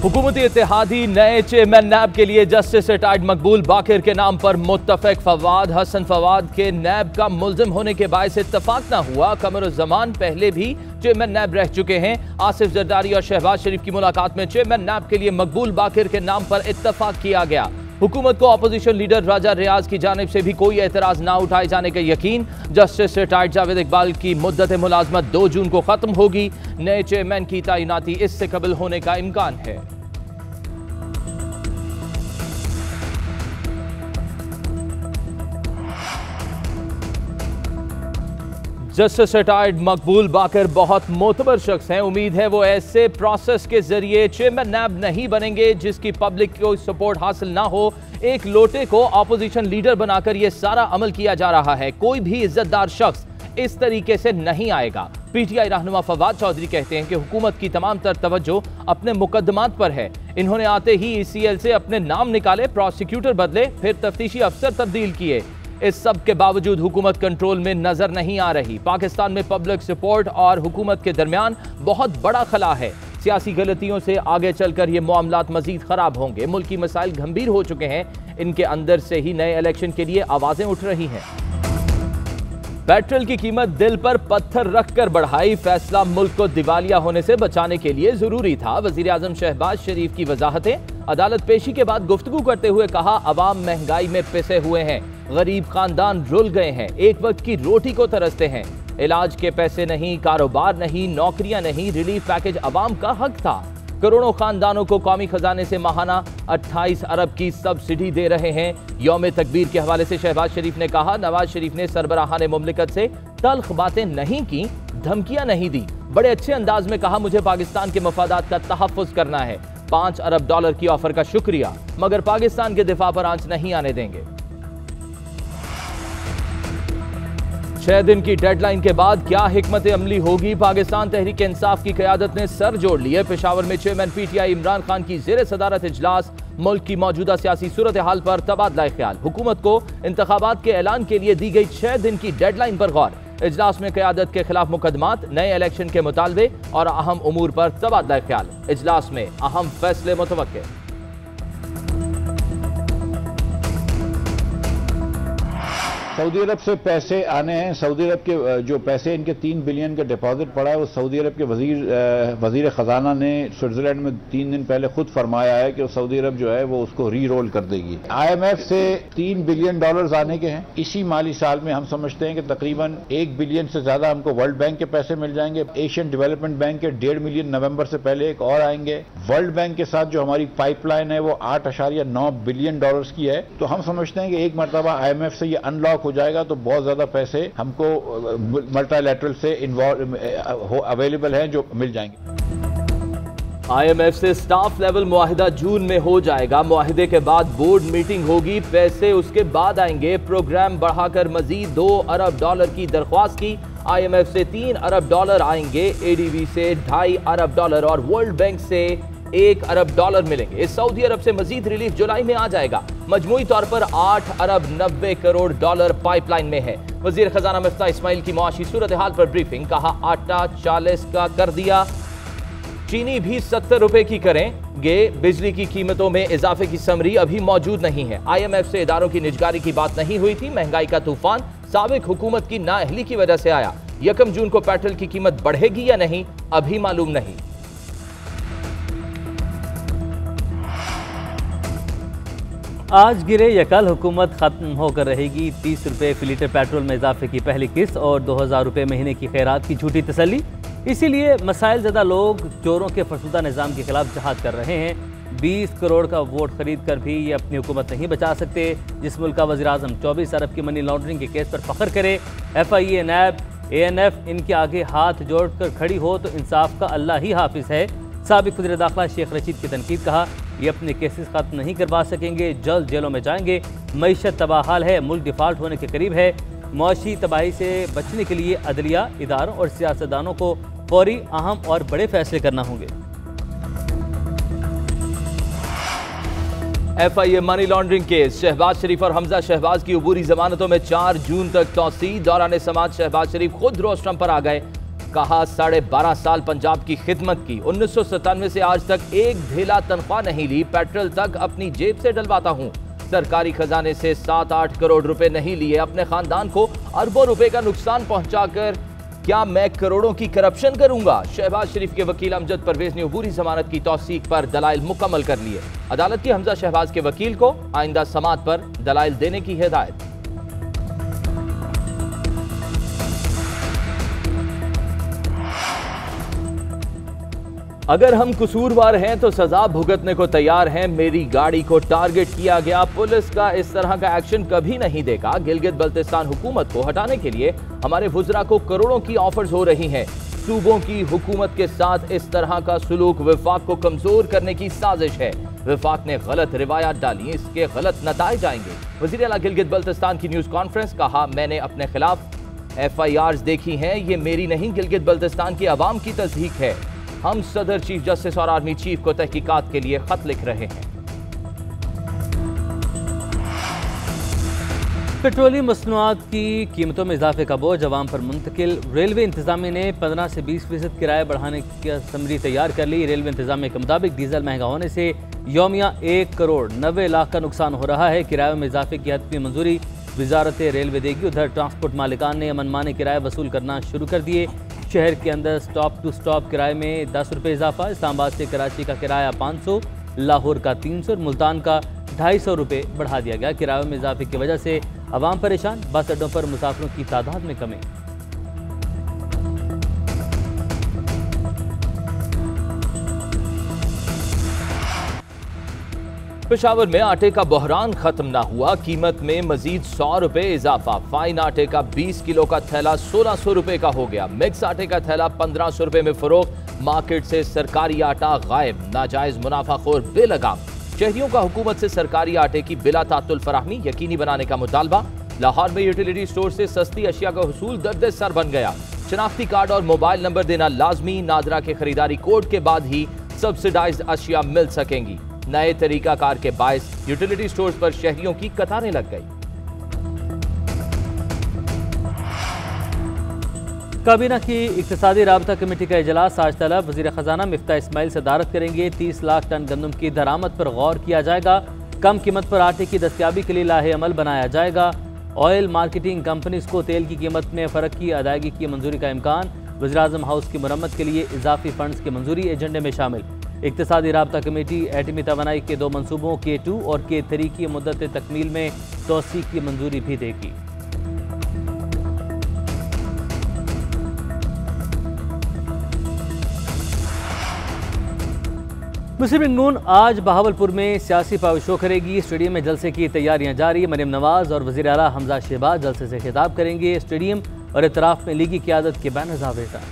हुकूमती इत्तेहादी नए चेयरमैन नैब के लिए जस्टिस रिटायर्ड मकबूल बाकिर के नाम पर मुत्तफिक। फवाद हसन फवाद के नैब का मुल्जिम होने के बायस इत्तफाक न हुआ। कमरुज़्ज़मान पहले भी चेयरमैन नैब रह चुके हैं। आसिफ जरदारी और शहबाज शरीफ की मुलाकात में चेयरमैन नैब के लिए मकबूल बाकिर के नाम पर इत्तफाक किया गया। हुकूमत को अपोजिशन लीडर राजा रियाज की जानिब से भी कोई एतराज ना उठाए जाने का यकीन। जस्टिस रिटायर्ड जावेद इकबाल की मुद्दत मुलाजमत 2 जून को खत्म होगी। नए चेयरमैन की तैनाती इससे कबल होने का इम्कान है। जस्टिस रिटायर्ड मकबूल बाकिर बहुत मोतबर शख्स हैं। उम्मीद है वो ऐसे प्रोसेस के जरिए चेयरमैन नैब नहीं बनेंगे जिसकी पब्लिक को सपोर्ट हासिल ना हो। एक लोटे को अपोजिशन लीडर बनाकर यह सारा अमल किया जा रहा है। कोई भी इज्जतदार शख्स इस तरीके से नहीं आएगा। पीटीआई रहनुमा फवाद चौधरी कहते हैं कि हुकूमत की तमाम तर तवज्जो अपने मुकदमात पर है। इन्होंने आते ही ECL से अपने नाम निकाले, प्रोसिक्यूटर बदले, फिर तफ्तीशी अफसर तब्दील किए। इस सब के बावजूद हुकूमत कंट्रोल में नजर नहीं आ रही। पाकिस्तान में पब्लिक सपोर्ट और हुकूमत के दरमियान बहुत बड़ा खला है। सियासी गलतियों से आगे चलकर ये मामलात मजीद खराब होंगे। मुल्की मसाइल गंभीर हो चुके हैं। इनके अंदर से ही नए इलेक्शन के लिए आवाजें उठ रही हैं। पेट्रोल की कीमत दिल पर पत्थर रखकर बढ़ाई। फैसला मुल्क को दिवालिया होने से बचाने के लिए जरूरी था। वजीर आजम शहबाज शरीफ की वजाहतें। अदालत पेशी के बाद गुफ्तगू करते हुए कहा, अवाम महंगाई में पिसे हुए हैं, गरीब खानदान रुल गए हैं, एक वक्त की रोटी को तरसते हैं। इलाज के पैसे नहीं, कारोबार नहीं, नौकरियां नहीं, रिलीफ पैकेज अवाम का हक था। करोड़ों खानदानों को कौमी खजाने से माहाना 28 अरब की सब्सिडी दे रहे हैं। यौम तकबीर के हवाले से शहबाज शरीफ ने कहा, नवाज शरीफ ने सरबराहान मुमलिकत से तल्ख बातें नहीं की, धमकियां नहीं दी। बड़े अच्छे अंदाज में कहा, मुझे पाकिस्तान के मफादात का तहफ़्फ़ुज़ करना है। $5 अरब की ऑफर का शुक्रिया, मगर पाकिस्तान के दिफा पर आंच नहीं आने देंगे। 6 दिन की डेडलाइन के बाद क्या हिकमत अमली होगी? पाकिस्तान तहरीक इंसाफ की क़यादत ने सर जोड़ लिए। पेशावर में चेयरमैन PTI इमरान खान की ज़ेर सदारत इजलास। मुल्क की मौजूदा सियासी सूरत हाल पर तबादला ख्याल। हुकूमत को इंतखाबात के ऐलान के लिए दी गई 6 दिन की डेडलाइन पर गौर। इजलास में क़यादत के खिलाफ मुकदमात, नए इलेक्शन के मुतालबे और अहम उमूर पर तबादला ख्याल। इजलास में अहम फैसले मुतवक्के। सऊदी अरब से पैसे आने हैं। सऊदी अरब के जो पैसे इनके 3 बिलियन का डिपॉजिट पड़ा है, वो सऊदी अरब के वजीर खजाना ने स्विट्जरलैंड में 3 दिन पहले खुद फरमाया है कि सऊदी अरब जो है वो उसको री रोल कर देगी। IMF से $3 बिलियन आने के हैं। इसी माली साल में हम समझते हैं कि तकरीबन 1 बिलियन से ज्यादा हमको वर्ल्ड बैंक के पैसे मिल जाएंगे। एशियन डेवलपमेंट बैंक के 1.5 मिलियन नवंबर से पहले एक और आएंगे। वर्ल्ड बैंक के साथ जो हमारी पाइपलाइन है वो $8.9 बिलियन की है। तो हम समझते हैं कि एक मरतबा IMF से ये अनलॉक हो जाएगा तो बहुत ज्यादा पैसे हमको मल्टीलैटरल से अवेलेबल हैं जो मिल जाएंगे। IMF से स्टाफ लेवल मुआहिदा जून में हो जाएगा। मुआहिदे के बाद बोर्ड मीटिंग होगी, पैसे उसके बाद आएंगे। प्रोग्राम बढ़ाकर मजीद $2 अरब की दरख्वास्त की। IMF से $3 अरब आएंगे, ADB से $2.5 अरब और वर्ल्ड बैंक से $1 अरब मिलेंगे। इस सऊदी अरब से मजीद रिलीफ जुलाई में आ जाएगा। मजमूई तौर पर $8 अरब 90 करोड़ पाइपलाइन में है। वजीर खजाना मिफ्ताह इस्माइल की मुआशी सूरत हाल पर ब्रीफिंग। कहा, आटा 40 का कर दिया, चीनी भी 70 रुपए की करेंगे। बिजली की कीमतों में इजाफे की समरी अभी मौजूद नहीं है। IMF से इदारों की निजगारी की बात नहीं हुई थी। महंगाई का तूफान साबिक हुकूमत की नाअहली की वजह से आया। 1 जून को पेट्रोल की कीमत बढ़ेगी या नहीं, अभी मालूम नहीं। आज गिरे या कल हुकूमत खत्म होकर रहेगी। 30 रुपये फी लीटर पेट्रोल में इजाफे की पहली किस्त और 2000 रुपये महीने की खैरात की झूठी तसल्ली। इसीलिए मसाइल ज़्यादा लोग चोरों के फरसुदा निज़ाम के खिलाफ जहाद कर रहे हैं। 20 करोड़ का वोट खरीद कर भी ये अपनी हुकूमत नहीं बचा सकते। जिस मुल्क का वज़ीर आज़म 24 अरब की मनी लॉन्ड्रिंग के केस पर फख्र करे, FIA, NAB, ANF इनके आगे हाथ जोड़कर खड़ी हो तो इंसाफ का अल्लाह ही हाफिज़ है। साबिक वज़ीर दाखिला शेख रशीद की तनकीद। कहा, ये अपने केसेस खत्म नहीं करवा सकेंगे, जल्द जेलों में जाएंगे। मईशत तबाहाल है, मुल्क डिफ़ाल्ट होने के करीब है। मुआशी तबाही से बचने के लिए अदलिया, इदारों और सियासतदानों को फौरी, अहम और बड़े फैसले करना होंगे। FIA money laundering case. Shahbaz Sharif और हमजा शहबाज की अबूरी जमानतों में 4 जून तक तौसी। दौरान समात शहबाज शरीफ खुद रोस्टम पर आ गए। कहा 12.5 साल पंजाब की खिदमत की, 1997 से आज तक एक ढेला तनख्वाह नहीं ली, पेट्रोल तक अपनी जेब से डलवाता हूं। सरकारी खजाने से 7-8 करोड़ रुपए नहीं लिए, अपने खानदान को अरबों रुपए का नुकसान पहुंचाकर क्या मैं करोड़ों की करप्शन करूंगा? शहबाज शरीफ के वकील अमजद परवेज ने अबूरी जमानत की तौसीक पर दलाइल मुकम्मल कर लिए। अदालत की हमजा शहबाज के वकील को आइंदा समाअत पर दलाइल देने की हिदायत। अगर हम कसूरवार हैं तो सजा भुगतने को तैयार हैं। मेरी गाड़ी को टारगेट किया गया, पुलिस का इस तरह का एक्शन कभी नहीं देखा। गिलगित बल्तिस्तान हुकूमत को हटाने के लिए हमारे वुज़रा को करोड़ों की ऑफर्स हो रही हैं। सूबों की हुकूमत के साथ इस तरह का सुलूक वफाक को कमजोर करने की साजिश है। वफाक ने गलत रिवायत डाली, इसके गलत नताइज आएंगे। वज़ीर आला गिलगित बल्तिस्तान की न्यूज कॉन्फ्रेंस, कहा मैंने अपने खिलाफ FIRs देखी हैं, ये मेरी नहीं गिलगित बल्तिस्तान के अवाम की तस्दीक है। हम सदर, चीफ जस्टिस और आर्मी चीफ को तहकीकात के लिए खत लिख रहे हैं। पेट्रोलियम मसनूआत की कीमतों में इजाफे का बोझ अवाम पर मुंतकिल। रेलवे इंतजामिया ने 15 से 20% किराया बढ़ाने की समरी तैयार कर ली। रेलवे इंतजामिया के मुताबिक डीजल महंगा होने से यौमिया 1 करोड़ 90 लाख का नुकसान हो रहा है। किराए में इजाफे की हतमी मंजूरी वजारत रेलवे देगी। उधर ट्रांसपोर्ट मालिकान ने मनमाने किराए वसूल करना शुरू कर दिए। शहर के अंदर स्टॉप टू स्टॉप किराए में 10 रुपये इजाफा। इस्लामाबाद से कराची का किराया 500, लाहौर का 300 और मुल्तान का 250 रुपये बढ़ा दिया गया। किरायों में इजाफे की वजह से अवाम परेशान, बस अड्डों पर मुसाफिरों की तादाद में कमी। पेशावर में आटे का बहरान खत्म ना हुआ, कीमत में मजीद 100 रुपए इजाफा। फाइन आटे का 20 किलो का थैला 1600 रुपए का हो गया। मिक्स आटे का थैला 1500 रुपए में फरोख्त। मार्केट से सरकारी आटा गायब, नाजायज मुनाफाखोर बेलगाम। शहरियों का हुकूमत से सरकारी आटे की बिला तातुल फराहमी यकीनी बनाने का मुतालबा। लाहौर में यूटिलिटी स्टोर से सस्ती अशिया का हुसूल दर्द सर बन गया। शनाख्ती कार्ड और मोबाइल नंबर देना लाजमी, नादरा के खरीदारी कोड के बाद ही सब्सिडाइज्ड अशिया मिल सकेंगी। नए तरीकाकार के बायस यूटिलिटी स्टोर्स पर शहरियों की कतारें लग गई। काबीना की इक्तिसादी राबता कमेटी का इजलास आज तलब। वज़ीर ख़जाना मिफ्ताह इस्माइल सदारत करेंगे। 30 लाख टन गंदम की दरामद पर गौर किया जाएगा। कम कीमत पर आटे की दस्तयाबी के लिए लाहे अमल बनाया जाएगा। ऑयल मार्केटिंग कंपनीज को तेल की कीमत में फ़र्क की अदायगी की मंजूरी का इम्कान। वज़ीर-ए-आज़म हाउस की मरम्मत के लिए इजाफी फंड्स की मंजूरी एजेंडे में शामिल। इक्तिसादी राबता कमेटी एटमी तवानाई के 2 मनसूबों K2 और K3 की मुद्दत तकमील में तौसीक की मंजूरी भी देगी। मुस्लिम लीग नून आज बहावलपुर में सियासी पाविशों करेगी। स्टेडियम में जलसे की तैयारियां जारी। मरियम नवाज और वज़ीर आला हमजा शहबाज जलसे से खिताब करेंगे। स्टेडियम और इतराफ में लीगी क़यादत के बैनर्स आवेजा।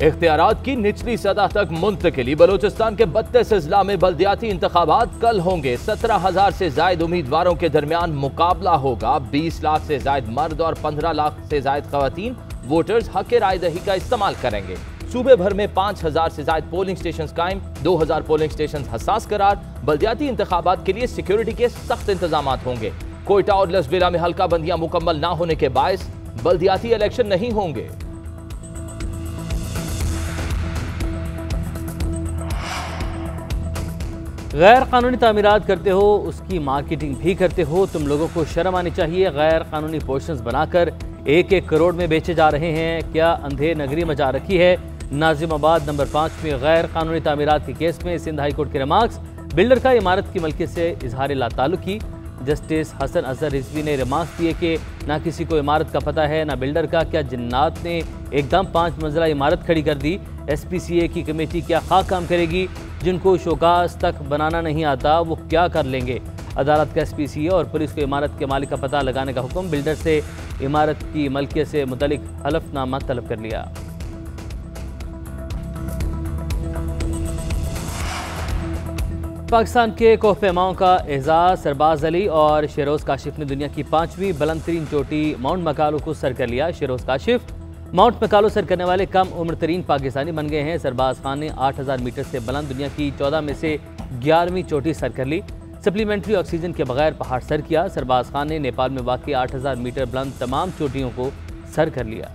इख्तियारात की निचली सतह तक मुंतकिली। बलोचिस्तान के 32 अजला में बल्दियाती इंतखाबात कल होंगे। 17,000 से जायद उम्मीदवारों के दरमियान मुकाबला होगा। 20 लाख से जायद मर्द और 15 लाख से जायद खवातीन वोटर्स हक राय दही का इस्तेमाल करेंगे। सूबे भर में 5,000 से जायद पोलिंग स्टेशन कायम, 2,000 पोलिंग स्टेशन हसास करार। बल्दियाती इंतखाबात के लिए सिक्योरिटी के सख्त इंतजाम होंगे। कोयटा और लसबेला में हल्का बंदियां मुकम्मल ना होने के बायस बल्दियाती इलेक्शन नहीं होंगे। गैर कानूनी तामीरात करते हो, उसकी मार्केटिंग भी करते हो, तुम लोगों को शर्म आनी चाहिए। गैर कानूनी पोर्शंस बनाकर 1-1 करोड़ में बेचे जा रहे हैं। क्या अंधेर नगरी मचा रखी है? नाजिमाबाद नंबर 5 में गैर कानूनी तामीरात के केस में सिंध हाई कोर्ट के रिमार्क्स। बिल्डर का इमारत की मलकियत से इजहार लाताल्लुकी। जस्टिस हसन अजहर रिजवी ने रिमार्क्स दिए कि ना किसी को इमारत का पता है ना बिल्डर का। क्या जिन्नात ने एकदम 5 मंजिला इमारत खड़ी कर दी? SPCA की कमेटी क्या खाक काम करेगी? जिनको शोकास तक बनाना नहीं आता वो क्या कर लेंगे? अदालत का SPCA और पुलिस को इमारत के मालिक का पता लगाने का हुक्म। बिल्डर से इमारत की मलकियत से मुतल्लिक हलफनामा तलब कर लिया। पाकिस्तान के कोहपेमाओं का एजाज सरबाज अली और शेरोज़ काशिफ ने दुनिया की 5वीं बुलंद तरीन चोटी माउंट मकालो को सर कर लिया। शेरोज़ काशिफ माउंट मकालो सर करने वाले कम उम्र तरीन पाकिस्तानी बन गए हैं। सरबाज खान ने 8,000 मीटर से बुलंद दुनिया की 14 में से 11वीं चोटी सर कर ली। सप्लीमेंट्री ऑक्सीजन के बगैर पहाड़ सर किया। सरबाज खान ने नेपाल में वाक़ई 8000 मीटर बुलंद तमाम चोटियों को सर कर लिया।